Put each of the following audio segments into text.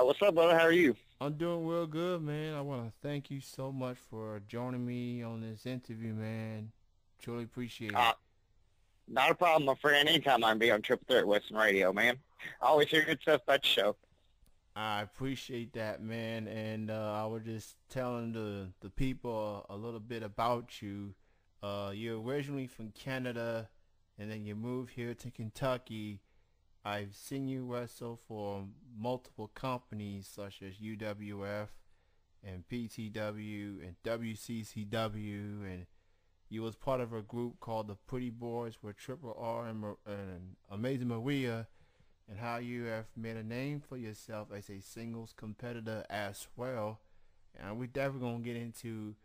What's up, brother? How are you? I'm doing real good, man. I want to thank you so much for joining me on this interview, man. Truly appreciate Uh, it. Not a problem, my friend. Anytime I can be on Triple Threat Western Radio, man. I always hear good stuff about the show. I appreciate that, man. And I was just telling the people a little bit about you. You're originally from Canada, and then you moved here to Kentucky. I've seen you wrestle for multiple companies such as UWF and PTW and WCCW, and you was part of a group called the Pretty Boys with Triple R and Amazing Maria, and how you have made a name for yourself as a singles competitor as well. And we definitely gonna get into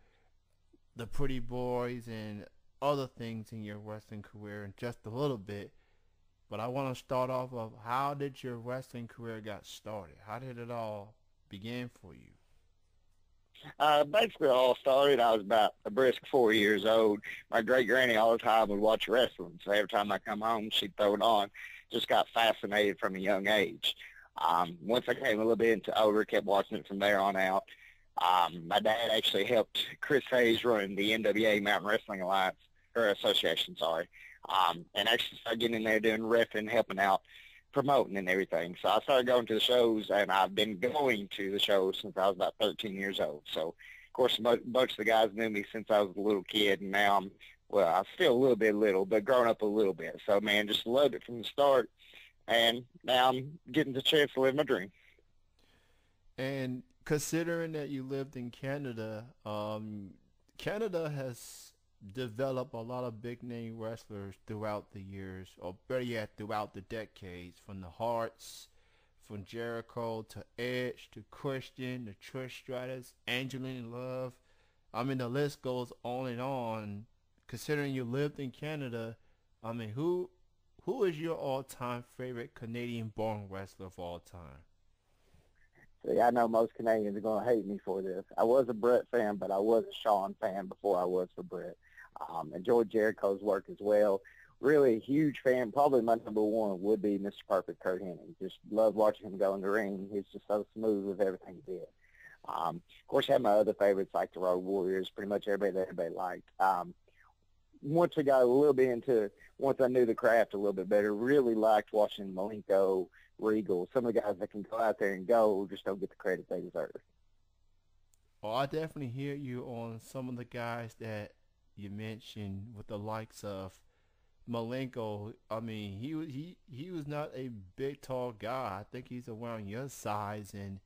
the Pretty Boys and other things in your wrestling career in just a little bit. But I want to start off of how did your wrestling career got started? How did it all begin for you? Basically, it all started. I was about a brisk 4 years old. My great granny all the time would watch wrestling, so every time I come home, she'd throw it on. Just got fascinated from a young age. Once I came a little bit into older, kept watching it from there on out. My dad actually helped Chris Hayes run the NWA Mountain Wrestling Alliance or Association, sorry, and actually started getting in there doing reffing, helping out, promoting and everything. So I started going to the shows, and I've been going to the shows since I was about 13 years old. So, of course, most of the guys knew me since I was a little kid, and now I'm still a little bit little, but growing up a little bit. So, man, just loved it from the start, and now I'm getting the chance to live my dream. And considering that you lived in Canada, Canada has developed a lot of big name wrestlers throughout the years, or better yet, throughout the decades, from the Hearts, from Jericho to Edge to Christian to Trish Stratus, Angelina Love. I mean, the list goes on and on. Considering you lived in Canada, I mean, who is your all-time favorite Canadian-born wrestler of all time? See, I know most Canadians are going to hate me for this. I was a Brett fan, but I was a Shawn fan before I was for Brett. Enjoyed Jericho's work as well. Really a huge fan. Probably my number one would be Mr. Perfect Kurt Hennig. Just love watching him go in the ring. He's just so smooth with everything he did. Of course, I had my other favorites like the Road Warriors, pretty much everybody that everybody liked. Once I got a little bit into, once I knew the craft a little bit better, really liked watching Malenko, Regal, some of the guys that can go out there and go just don't get the credit they deserve. Oh, I definitely hear you on some of the guys that you mentioned with the likes of Malenko. I mean, he was not a big tall guy. I think he's around your size, and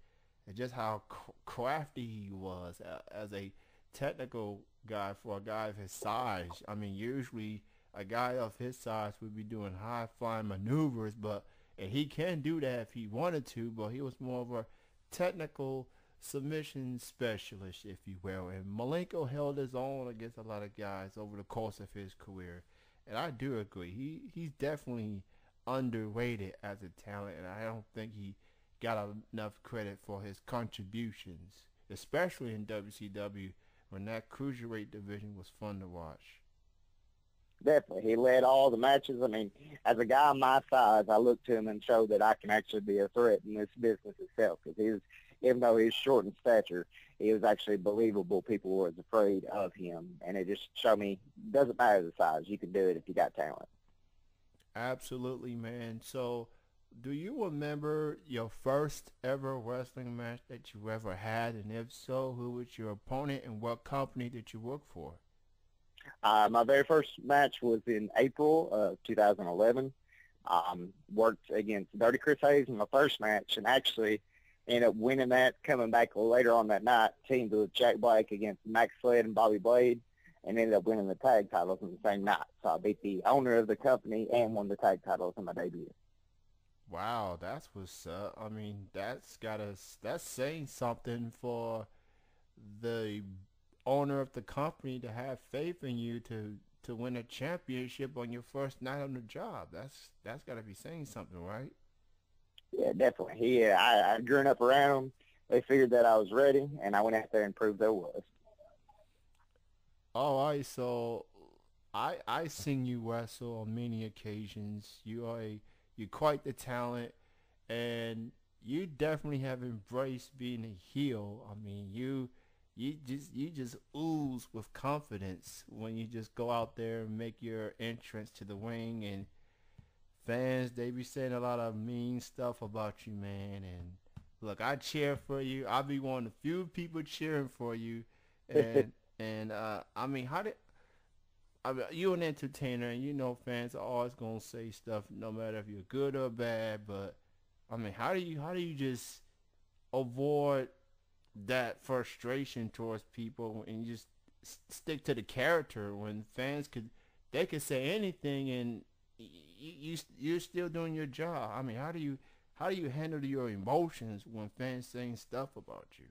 just how crafty he was as a technical guy for a guy of his size. I mean, usually a guy of his size would be doing high flying maneuvers, but and he can do that if he wanted to, but he was more of a technical submission specialist, if you will. And Malenko held his own against a lot of guys over the course of his career. And I do agree. He's definitely underrated as a talent, and I don't think he got enough credit for his contributions, especially in WCW when that cruiserweight division was fun to watch. Definitely. He led all the matches. I mean, as a guy my size, I look to him and show that I can actually be a threat in this business itself because he was, even though he was short in stature, he was actually believable. People were afraid of him, and it just showed me it doesn't matter the size. You can do it if you got talent. Absolutely, man. So, do you remember your first ever wrestling match that you ever had? And if so, who was your opponent and what company did you work for? My very first match was in April of 2011. Worked against Dirty Chris Hayes in my first match, and actually ended up winning that. Coming back later on that night, teamed with Jack Blake against Max Sled and Bobby Blade, and ended up winning the tag titles in the same night. So I beat the owner of the company and won the tag titles in my debut. Wow, that's what's up. I mean, that's saying something for the owner of the company to have faith in you to win a championship on your first night on the job. That's got to be saying something, right? Yeah, definitely. I grew up around him. They figured that I was ready, and I went out there and proved there was. All right, so I seen you wrestle on many occasions. You're quite the talent, and you definitely have embraced being a heel. I mean, you just ooze with confidence when you just go out there and make your entrance to the ring, and fans, they be saying a lot of mean stuff about you, man. And look, I cheer for you. I'll be one of the few people cheering for you. And I mean, I mean, you an entertainer, and you know fans are always gonna say stuff, no matter if you're good or bad. But I mean, how do you just avoid that frustration towards people and you just stick to the character when fans could say anything and you're still doing your job? I mean, how do you handle your emotions when fans saying stuff about you?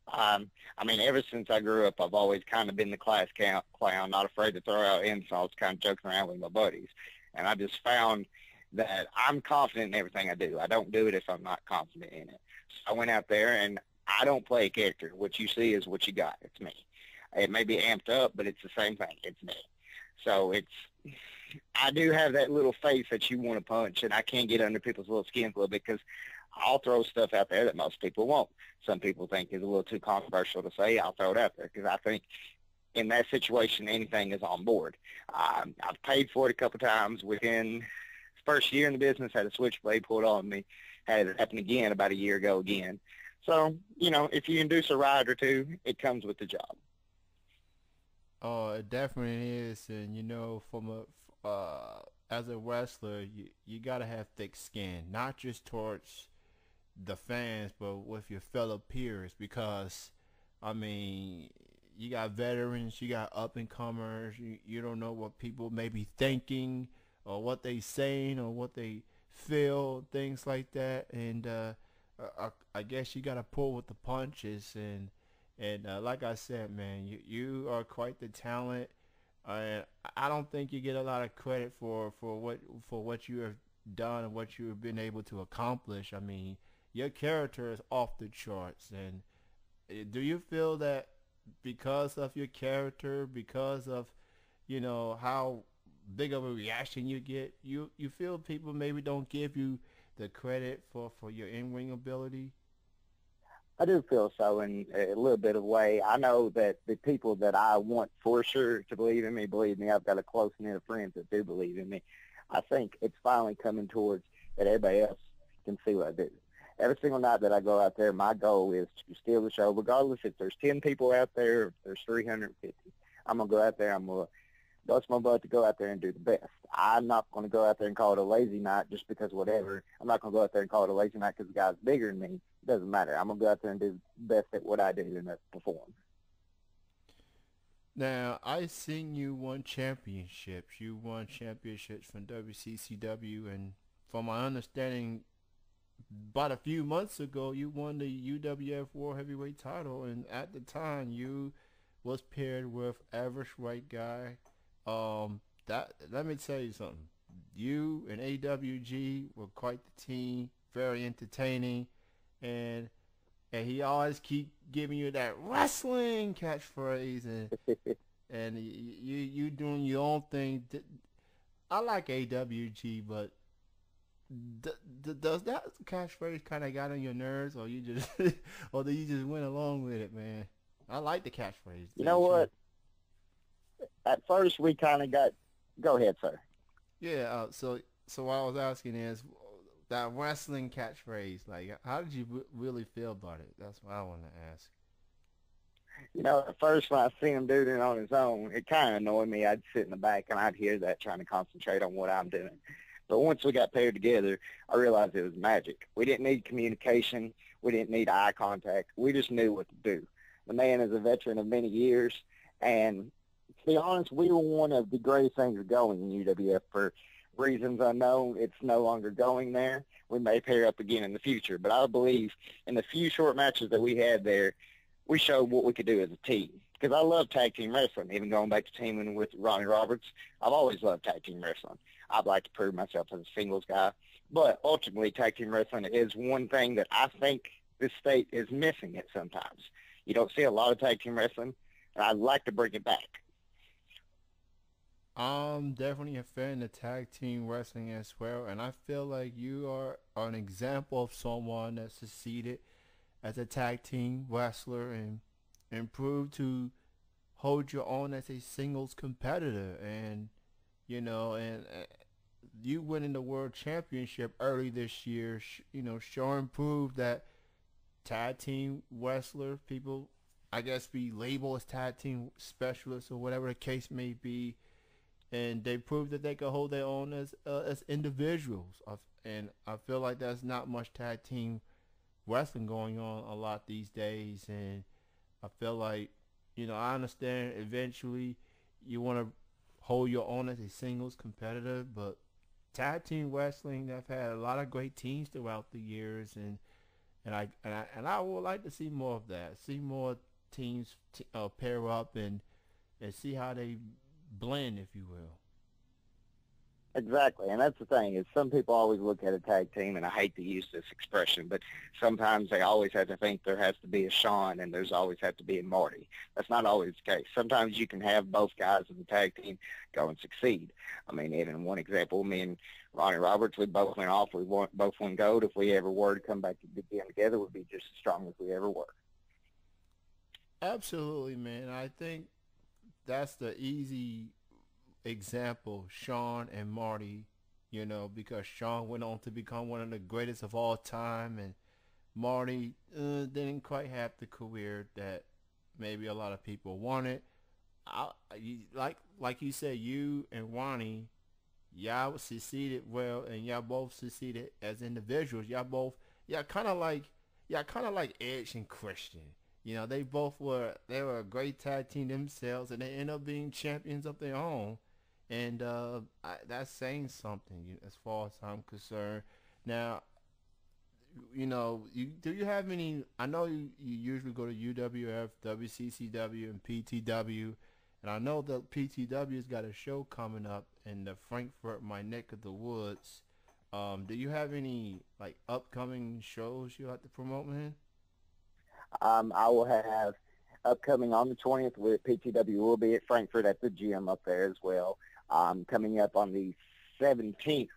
I mean, ever since I grew up, I've always kind of been the clown, not afraid to throw out insults, kind of joking around with my buddies. And I just found that I'm confident in everything I do. I don't do it if I'm not confident in it. So I went out there and I don't play a character. What you see is what you got. It's me. It may be amped up, but it's the same thing. It's me. So I do have that little face that you want to punch, and I can get under people's little skins a little bit because I'll throw stuff out there that most people won't. Some people think is a little too controversial to say. I'll throw it out there because I think in that situation, anything is on board. I've paid for it a couple times. Within the first year in the business, had a switchblade pulled on me. Had it happen again about a year ago again. So, if you induce a riot or two, it comes with the job. Oh, it definitely is, and from as a wrestler, you gotta have thick skin, not just towards the fans, but with your fellow peers, because I mean, you got veterans, you got up and comers. You don't know what people may be thinking, or what they saying, or what they feel, things like that, and I guess you gotta pull with the punches, and like I said, man, you are quite the talent. And I don't think you get a lot of credit for what you have done and what you have been able to accomplish. I mean, your character is off the charts. And do you feel that because of your character, because of how big of a reaction you get, you feel people maybe don't give you the credit for your in-ring ability? I do feel so in a little bit of way. I know that the people that I want for sure to believe me. I've got a close knit of friends that do believe in me. I think it's finally coming towards that everybody else can see what I do. Every single night that I go out there, my goal is to steal the show, regardless if there's 10 people out there or if there's 350. I'm going to go out there. I'm going to bust my butt to go out there and do the best. I'm not going to go out there and call it a lazy night just because whatever. I'm not going to go out there and call it a lazy night because the guy's bigger than me. It doesn't matter. I'm going to go out there and do the best at what I do and that's perform. Now, I seen you won championships. You won championships from WCCW, and from my understanding, about a few months ago, you won the UWF World Heavyweight title, and at the time, you was paired with Average White Guy. That let me tell you something. You and AWG were quite the team, very entertaining, and he always keep giving you that wrestling catchphrase, and you doing your own thing. I like AWG, but does that catchphrase kind of got on your nerves, or you just or do you just went along with it, man? I like the catchphrase. You know what? At first, we kind of got. Go ahead, sir. Yeah. So what I was asking is that wrestling catchphrase. Like, how did you really feel about it? That's what I want to ask. At first when I seen him doing it on his own, it kind of annoyed me. I'd sit in the back and I'd hear that trying to concentrate on what I'm doing. But once we got paired together, I realized it was magic. We didn't need communication. We didn't need eye contact. We just knew what to do. The man is a veteran of many years, and to be honest, we were one of the greatest things going in UWF. For reasons unknown, it's no longer going there. We may pair up again in the future, but I believe in the few short matches that we had there, we showed what we could do as a team. Because I love tag team wrestling, even going back to teaming with Ronnie Roberts. I've always loved tag team wrestling. I'd like to prove myself as a singles guy. But ultimately, tag team wrestling is one thing that I think this state is missing it sometimes. You don't see a lot of tag team wrestling, and I'd like to bring it back. I'm definitely a fan of tag team wrestling as well, and I feel like you are an example of someone that succeeded as a tag team wrestler and improved to hold your own as a singles competitor. And you winning the world championship early this year, showing proved that tag team wrestler people, I guess, be labeled as tag team specialists or whatever the case may be, and they proved that they could hold their own as individuals. And I feel like there's not much tag team wrestling going on a lot these days, and I feel like, I understand eventually you want to hold your own as a singles competitor, but tag team wrestling, they've had a lot of great teams throughout the years, and I would like to see more of that. See more teams pair up and see how they blend, if you will. Exactly, and that's the thing is some people always look at a tag team, and I hate to use this expression, but sometimes they always have to think there has to be a Sean and there's always have to be a Marty. That's not always the case. Sometimes you can have both guys in the tag team go and succeed. I mean, even one example, me and Ronnie Roberts, we both went off. Both won gold. If we ever were to come back again together, we'd be just as strong as we ever were. Absolutely, man. I think that's the easy example, Sean and Marty, because Sean went on to become one of the greatest of all time, and Marty didn't quite have the career that maybe a lot of people wanted. Like you said, you and Ronnie, y'all succeeded well, and y'all both succeeded as individuals. Y'all kind of like Edge and Christian. They were a great tag team themselves, and they end up being champions of their own, and that's saying something as far as I'm concerned. Now, do you have any? I know you usually go to UWF, WCCW, and PTW, and I know that PTW's got a show coming up in the Frankfurt, my neck of the woods. Do you have any like upcoming shows you like to promote, man? I will have upcoming on the 20th with PTW. Will be at Frankfurt at the gym up there as well. Coming up on the 17th,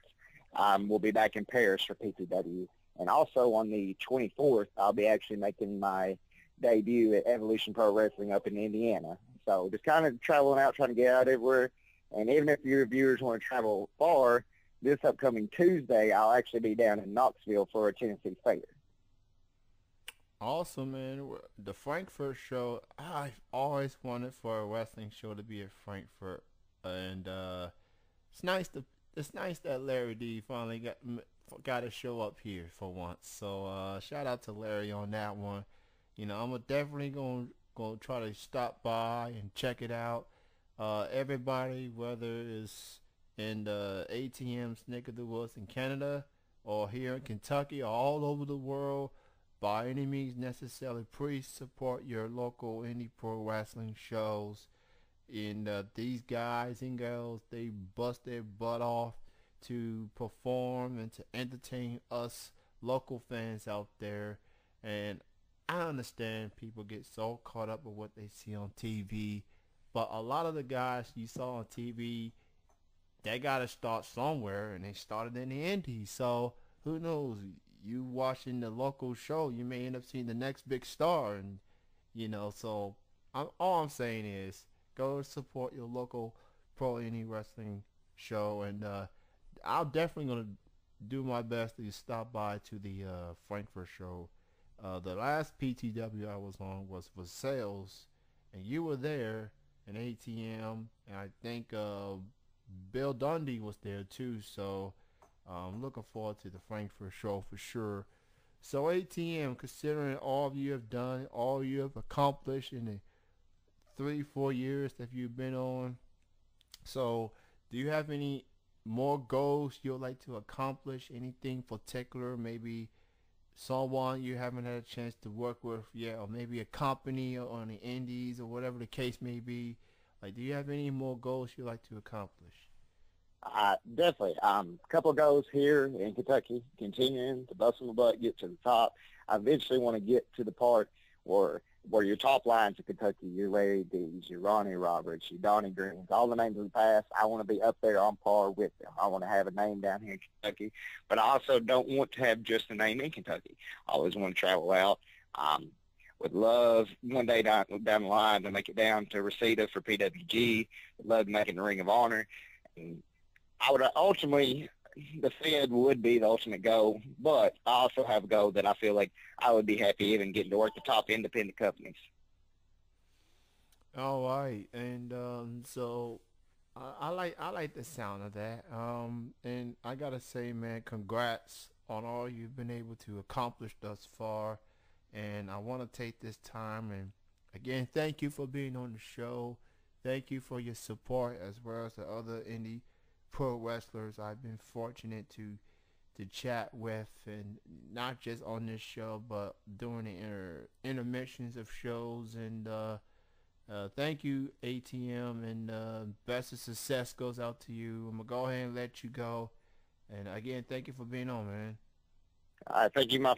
we'll be back in Paris for PTW. And also on the 24th, I'll be actually making my debut at Evolution Pro Wrestling up in Indiana. So just kind of traveling out, trying to get out everywhere. And even if your viewers want to travel far, this upcoming Tuesday, I'll actually be down in Knoxville for a Tennessee Fair. Awesome, man. The Frankfurt show, I've always wanted for a wrestling show to be at Frankfurt, and it's nice to it's nice that Larry D finally got to show up here for once. So shout out to Larry on that one. I'm definitely gonna try to stop by and check it out. Everybody, whether it's in the ATM's neck of the woods in Canada or here in Kentucky or all over the world, by any means necessary, please support your local indie pro wrestling shows. And these guys and girls, they bust their butt off to perform and to entertain us local fans out there. And I understand people get so caught up with what they see on TV, but a lot of the guys you saw on TV, they got to start somewhere, and they started in the indies. So who knows? You watching the local show, you may end up seeing the next big star, and So all I'm saying is go support your local pro indie wrestling show, and I'm definitely gonna do my best to stop by to the Frankfurt show. The last PTW I was on was for sales, and you were there, and ATM, and I think Bill Dundee was there too. So I'm looking forward to the Frankfurt show for sure. So ATM, considering all you have done, all you have accomplished in the 3-4 years that you've been on, so do you have any more goals you'd like to accomplish? Anything particular? Maybe someone you haven't had a chance to work with yet, or maybe a company on the indies or whatever the case may be. Like, do you have any more goals you'd like to accomplish? Definitely. A couple of goals here in Kentucky, continuing to bust my butt, get to the top. I eventually want to get to the part where your top lines of Kentucky, your Larry D's, your Ronnie Roberts, your Donnie Greens, all the names of the past, I want to be up there on par with them. I want to have a name down here in Kentucky, but I also don't want to have just a name in Kentucky. I always want to travel out. Would love one day down the line to make it down to Reseda for PWG. Would love making the Ring of Honor. And I would ultimately, the Fed would be the ultimate goal, but I also have a goal that I feel like I would be happy even getting to work the top independent companies. All right, and so I like the sound of that. And I gotta say, man, congrats on all you've been able to accomplish thus far. And I want to take this time and again thank you for being on the show. Thank you for your support as well as the other indie pro wrestlers I've been fortunate to chat with, and not just on this show, but during the intermissions of shows. And thank you, ATM, and best of success goes out to you. I'm gonna go ahead and let you go. And again, thank you for being on, man. Thank you, my